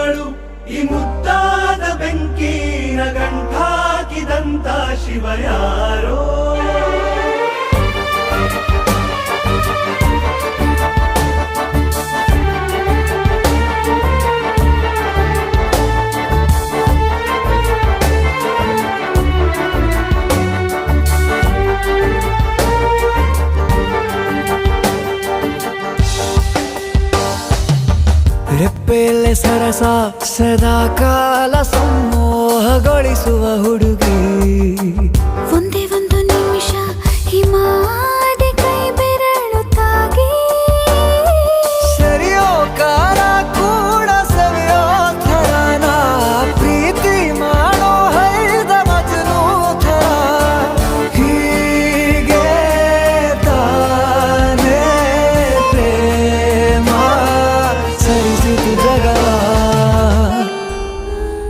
ಇವಳು ಈ ಮುದ್ದಾದ ಬೆಂಕಿನ ಗಂಟಾಕಿದಂತ ಶಿವ ಯಾರೋ. ರೆಪ್ಪೆಯಲ್ಲೇ ಸರಸ ಸದಾ ಕಾಲ ಸಂಮೋಹಗೊಳಿಸುವ ಹುಡುಗಿ. ಒಂದೇ ಒಂದು ನಿಮಿಷ ಹಿಮ